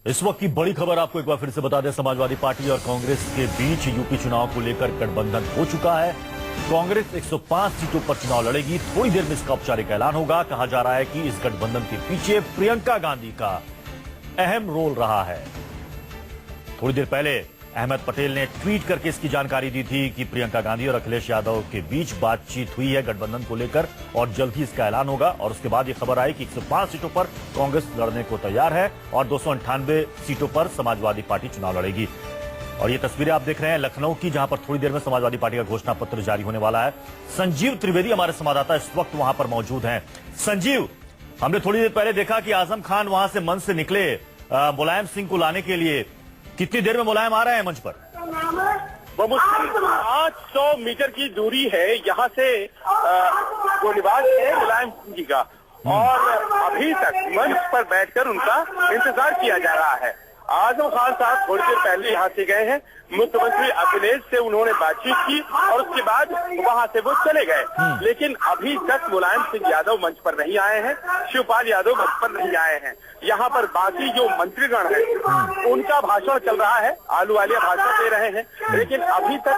इस वक्त की बड़ी खबर आपको एक बार फिर से बता दें, समाजवादी पार्टी और कांग्रेस के बीच यूपी चुनाव को लेकर गठबंधन हो चुका है। कांग्रेस 105 सीटों पर चुनाव लड़ेगी। थोड़ी देर में इसका औपचारिक ऐलान होगा। कहा जा रहा है कि इस गठबंधन के पीछे प्रियंका गांधी का अहम रोल रहा है। थोड़ी देर पहले अहमद पटेल ने ट्वीट करके इसकी जानकारी दी थी कि प्रियंका गांधी और अखिलेश यादव के बीच बातचीत हुई है गठबंधन को लेकर और जल्द ही इसका ऐलान होगा। और उसके बाद ये खबर आई कि 105 सीटों पर कांग्रेस लड़ने को तैयार है और 298 सीटों पर समाजवादी पार्टी चुनाव लड़ेगी। और ये तस्वीरें आप देख रहे हैं लखनऊ की, जहां पर थोड़ी देर में समाजवादी पार्टी का घोषणा पत्र जारी होने वाला है। संजीव त्रिवेदी हमारे संवाददाता इस वक्त वहां पर मौजूद हैं। संजीव, हमने थोड़ी देर पहले देखा कि आजम खान वहां से मंच से निकले मुलायम सिंह को लाने के लिए। कितनी देर में मुलायम आ रहे हैं मंच पर? 500 मीटर की दूरी है यहाँ से जो निवास है मुलायम सिंह जी का, और अभी तक मंच पर बैठकर उनका इंतजार किया जा रहा है। आजम खान साहब थोड़ी देर पहले यहाँ से गए हैं। मुख्यमंत्री अखिलेश से उन्होंने बातचीत की और उसके बाद वहाँ से वो चले गए, लेकिन अभी तक मुलायम सिंह यादव मंच पर नहीं आए हैं, शिवपाल यादव मंच पर नहीं आए हैं। यहाँ पर बाकी जो मंत्रीगण हैं उनका भाषण चल रहा है, आलू वालिया भाषण दे रहे हैं, लेकिन अभी तक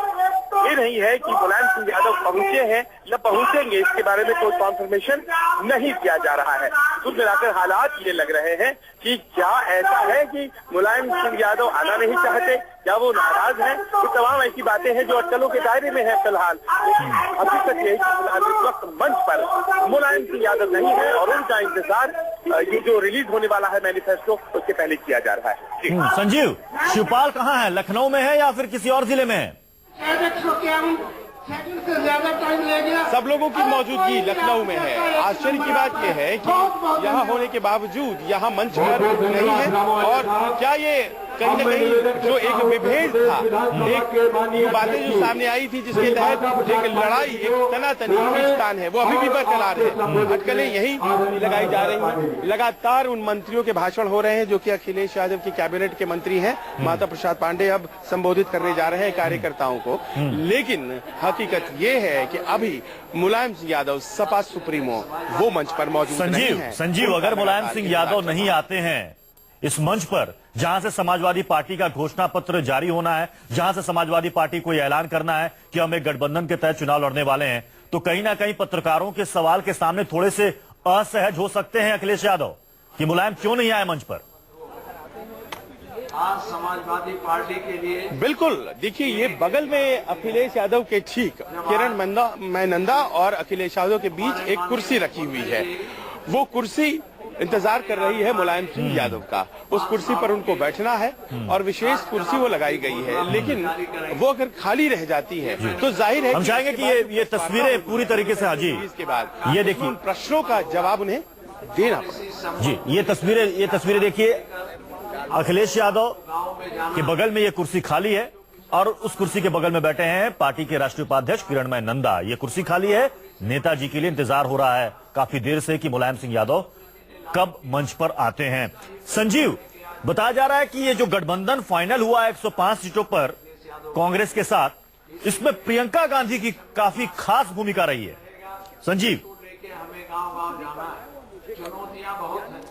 ये नहीं है कि मुलायम सिंह यादव पहुंचे हैं या पहुंचेंगे। इसके बारे में कोई कॉन्फर्मेशन नहीं किया जा रहा है। कुल मिलाकर हालात ये लग रहे हैं कि क्या ऐसा है कि मुलायम सिंह यादव आना नहीं चाहते, क्या वो नाराज हैं, ये तमाम ऐसी बातें हैं जो अटकलों के दायरे में है फिलहाल। अभी तक यही फिलहाल इस वक्त मंच पर मुलायम सिंह यादव नहीं है और उनका इंतजार ये जो रिलीज होने वाला है मैनिफेस्टो, उसके पहले किया जा रहा है। संजीव, शिवपाल कहाँ है? लखनऊ में है या फिर किसी और जिले में है? सब लोगों की मौजूदगी लखनऊ में है। आश्चर्य की बात यह है कि यहाँ होने के बावजूद यहाँ मंच पर नहीं है। और क्या ये कहीं न कहीं जो एक विभेद था, एक बातें जो सामने आई थी जिसके तहत एक लड़ाई, एक तनातनी स्थान है, वो अभी भी बरकरार है। अटकलें यही लगाई जा रही हैं। लगातार उन मंत्रियों के भाषण हो रहे हैं जो कि अखिलेश यादव की कैबिनेट के मंत्री हैं। माता प्रसाद पांडे अब संबोधित करने जा रहे हैं कार्यकर्ताओं को, लेकिन हकीकत ये है कि अभी मुलायम सिंह यादव सपा सुप्रीमो वो मंच पर मौजूद नहीं है। संजीव, अगर मुलायम सिंह यादव नहीं आते हैं इस मंच पर, जहां से समाजवादी पार्टी का घोषणा पत्र जारी होना है, जहां से समाजवादी पार्टी को ऐलान करना है कि हम एक गठबंधन के तहत चुनाव लड़ने वाले हैं, तो कहीं ना कहीं पत्रकारों के सवाल के सामने थोड़े से असहज हो सकते हैं अखिलेश यादव कि मुलायम क्यों नहीं आए मंच पर। आज समाजवादी पार्टी के लिए बिल्कुल, देखिए ये बगल में अखिलेश यादव के ठीक किरण मैनंदा और अखिलेश यादव के बीच एक कुर्सी रखी हुई है। वो कुर्सी इंतजार कर रही है मुलायम सिंह यादव का। उस कुर्सी पर उनको बैठना है और विशेष कुर्सी वो लगाई गई है, लेकिन वो अगर खाली रह जाती है तो जाहिर है हम चाहेंगे कि ये तस्वीरें पूरी तरीके से, हाजी इसके बाद ये देखिए प्रश्नों का जवाब उन्हें देना पड़ेगा। जी, ये तस्वीरें देखिए, अखिलेश यादव के बगल में ये कुर्सी खाली है और उस कुर्सी के बगल में बैठे हैं पार्टी के राष्ट्रीय उपाध्यक्ष किरणमय नंदा। ये कुर्सी खाली है, नेताजी के लिए इंतजार हो रहा है काफी देर से कि मुलायम सिंह यादव कब मंच पर आते हैं। संजीव, बताया जा रहा है कि ये जो गठबंधन फाइनल हुआ 105 सीटों पर कांग्रेस के साथ, इसमें प्रियंका गांधी की काफी खास भूमिका रही है। संजीव, हमें गांव-गांव जाना है, चुनौतियां बहुत हैं।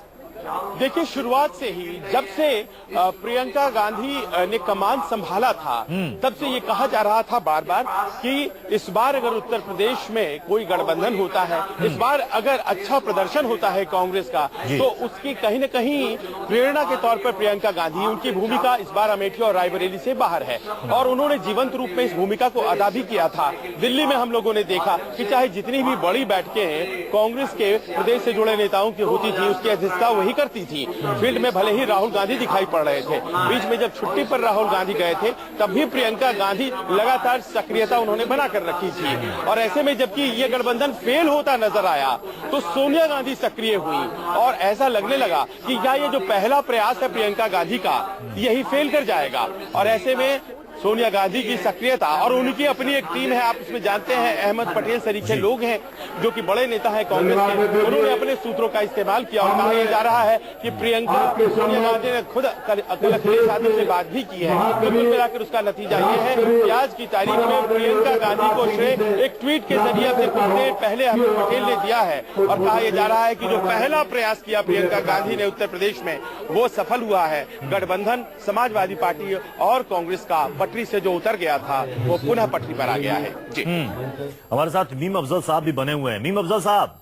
देखिए, शुरुआत से ही जब से प्रियंका गांधी ने कमान संभाला था, तब से ये कहा जा रहा था बार बार कि इस बार अगर उत्तर प्रदेश में कोई गठबंधन होता है, इस बार अगर अच्छा प्रदर्शन होता है कांग्रेस का, तो उसकी कहीं न कहीं प्रेरणा के तौर पर प्रियंका गांधी, उनकी भूमिका इस बार अमेठी और रायबरेली से बाहर है। और उन्होंने जीवंत रूप में इस भूमिका को अदा भी किया था। दिल्ली में हम लोगों ने देखा कि चाहे जितनी भी बड़ी बैठकें कांग्रेस के प्रदेश से जुड़े नेताओं की होती थी, उसकी अध्यक्षता वही करती थी। फील्ड में भले ही राहुल गांधी दिखाई पड़ रहे थे, बीच में जब छुट्टी पर राहुल गांधी गए थे तब भी प्रियंका गांधी लगातार सक्रियता उन्होंने बना कर रखी थी। और ऐसे में जबकि ये गठबंधन फेल होता नजर आया तो सोनिया गांधी सक्रिय हुई और ऐसा लगने लगा कि क्या ये जो पहला प्रयास है प्रियंका गांधी का, यही फेल कर जाएगा। और ऐसे में सोनिया गांधी की सक्रियता और उनकी अपनी एक टीम है, आप उसमें जानते हैं अहमद पटेल सरीखे लोग हैं जो कि बड़े नेता हैं कांग्रेस के, उन्होंने अपने सूत्रों का इस्तेमाल किया और कहा जा रहा है कि सोनिया गांधी ने खुद अखिलेश यादव से बात भी की है। तो कुल मिलाकर उसका नतीजा ये है कि आज की तारीख में प्रियंका गांधी को श्रेय एक ट्वीट के जरिए अपने कुछ देर पहले अहमद पटेल ने दिया है और कहा यह जा रहा है कि जो पहला प्रयास किया प्रियंका गांधी ने उत्तर प्रदेश में वो सफल हुआ है। गठबंधन समाजवादी पार्टी और कांग्रेस का पटरी से जो उतर गया था वो पुनः पटरी पर आ गया है। जी हमारे साथ मीम अफजल साहब भी बने हुए हैं। मीम अफजल साहब,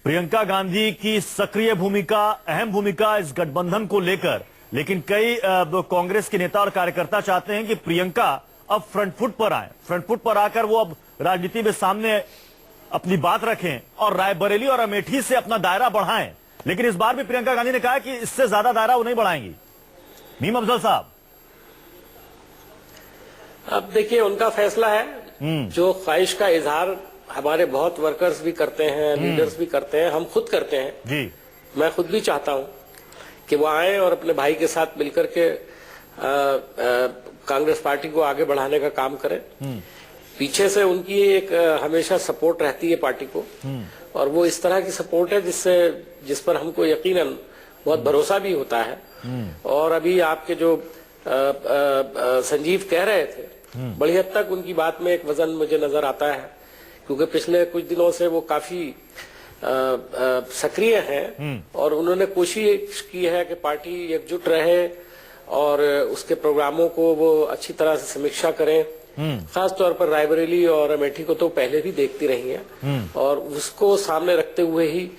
प्रियंका गांधी की सक्रिय भूमिका, अहम भूमिका इस गठबंधन को लेकर, लेकिन कई कांग्रेस के नेता और कार्यकर्ता चाहते हैं कि प्रियंका अब फ्रंट फुट पर आए, फ्रंट फुट पर आकर वो अब राजनीति में सामने अपनी बात रखें और रायबरेली और अमेठी से अपना दायरा बढ़ाएं। लेकिन इस बार भी प्रियंका गांधी ने कहा कि इससे ज्यादा दायरा वो नहीं बढ़ाएंगी। मीम अफजल साहब, अब देखिए उनका फैसला है। जो ख्वाहिश का इजहार हमारे बहुत वर्कर्स भी करते हैं, लीडर्स भी करते हैं, हम खुद करते हैं जी। मैं खुद भी चाहता हूं कि वो आए और अपने भाई के साथ मिलकर के कांग्रेस पार्टी को आगे बढ़ाने का काम करें। पीछे से उनकी एक हमेशा सपोर्ट रहती है पार्टी को, और वो इस तरह की सपोर्ट है जिस पर हमको यकीनन बहुत भरोसा भी होता है। और अभी आपके जो संजीव कह रहे थे, बड़ी हद तक उनकी बात में एक वजन मुझे नजर आता है, क्योंकि पिछले कुछ दिनों से वो काफी सक्रिय हैं और उन्होंने कोशिश की है कि पार्टी एकजुट रहे और उसके प्रोग्रामों को वो अच्छी तरह से समीक्षा करें। खास तौर पर रायबरेली और अमेठी को तो पहले भी देखती रही हैं और उसको सामने रखते हुए ही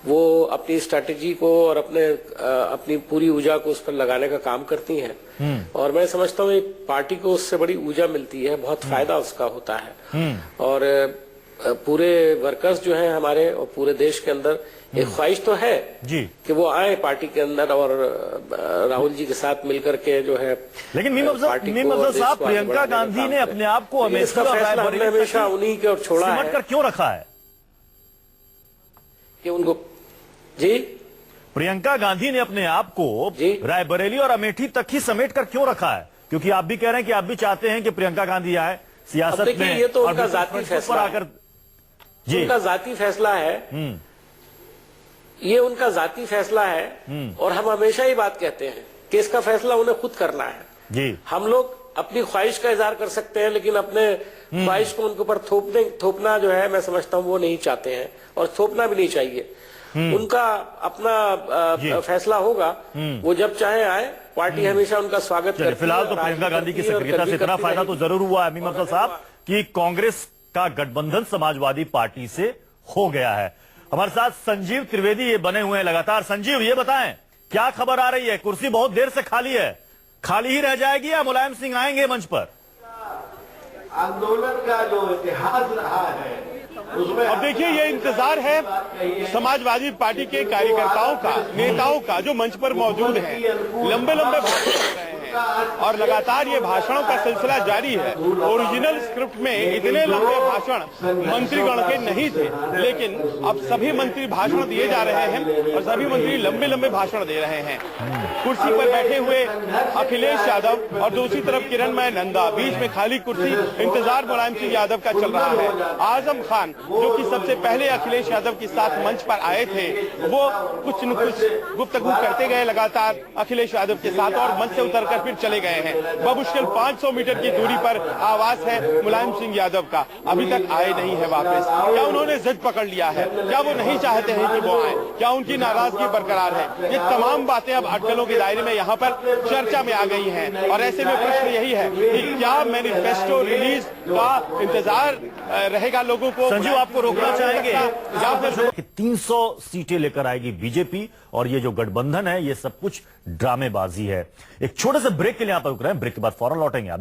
वो अपनी स्ट्रैटेजी को और अपनी पूरी ऊर्जा को उस पर लगाने का काम करती हैं। और मैं समझता हूँ पार्टी को उससे बड़ी ऊर्जा मिलती है, बहुत फायदा उसका होता है। और पूरे वर्कर्स जो हैं हमारे और पूरे देश के अंदर एक ख्वाहिश तो है जी कि वो आए पार्टी के अंदर और राहुल जी के साथ मिलकर के जो है। लेकिन मीम अफजल साहब, प्रियंका गांधी ने अपने आप को हमेशा उन्हीं की ओर छोड़ा है, क्यों रखा है कि उनको जी प्रियंका गांधी ने अपने आप को रायबरेली और अमेठी तक ही समेट कर क्यों रखा है? क्योंकि आप भी कह रहे हैं कि आप भी चाहते हैं कि प्रियंका गांधी आए सियासत में। ये तो उनका जाती फैसला आकर जी, उनका जाती फैसला है, ये उनका जाती फैसला है। और हम हमेशा ही बात कहते हैं कि इसका फैसला उन्हें खुद करना है जी। हम लोग अपनी ख्वाहिश का इजहार कर सकते हैं, लेकिन अपने ख्वाहिश को उनके ऊपर थोपना जो है मैं समझता हूँ वो नहीं चाहते हैं और थोपना भी नहीं चाहिए। उनका अपना फैसला होगा, वो जब चाहे आए, पार्टी हमेशा उनका स्वागत करती है। फिलहाल तो प्रियंका गांधी की सक्रियता से इतना फायदा तो जरूर हुआ है मीम अफजल साहब कि कांग्रेस का गठबंधन समाजवादी पार्टी से हो गया है। हमारे साथ संजीव त्रिवेदी ये बने हुए हैं लगातार। संजीव, ये बताएं क्या खबर आ रही है? कुर्सी बहुत देर से खाली है, खाली ही रह जाएगी या मुलायम सिंह आएंगे मंच पर? आंदोलन का जो इतिहास रहा है उसमें अब देखिए ये इंतजार है समाजवादी पार्टी के कार्यकर्ताओं का, नेताओं का जो मंच पर मौजूद हैं। लंबे लंबे भाषण कर रहे हैं और लगातार ये भाषणों का सिलसिला जारी है। ओरिजिनल स्क्रिप्ट में इतने लंबे भाषण मंत्रीगण के नहीं थे, लेकिन अब सभी मंत्री भाषण दिए जा रहे हैं और सभी मंत्री लंबे लंबे भाषण दे रहे हैं। कुर्सी पर बैठे हुए अखिलेश यादव और दूसरी तरफ किरणमय नंदा, बीच में खाली कुर्सी, इंतजार मुलायम सिंह यादव का चल रहा है। आजम खान जो कि सबसे पहले अखिलेश यादव के साथ मंच पर आए थे, वो कुछ न कुछ गुफ्तगू करते गए लगातार अखिलेश यादव के साथ और मंच से उतरकर फिर चले गए हैं। बमुश्किल 500 मीटर की दूरी पर आवाज है मुलायम सिंह यादव का, अभी तक आए नहीं है वापस। क्या उन्होंने जिद पकड़ लिया है? क्या वो नहीं चाहते हैं कि वो आए? क्या उनकी नाराजगी बरकरार है? ये तमाम बातें अब अटकलों के दायरे में यहाँ पर चर्चा में आ गई हैं और ऐसे में प्रश्न यही है कि क्या मैनिफेस्टो रिलीज का इंतजार रहेगा लोगों को? संजीव, आपको रोकना चाहेंगे या फिर 300 सीटें लेकर आएगी बीजेपी और ये जो गठबंधन है ये सब कुछ ड्रामेबाजी है। एक छोटे से ब्रेक के लिए यहां पर रुक रहे हैं, ब्रेक के बाद फौरन लौटेंगे। आप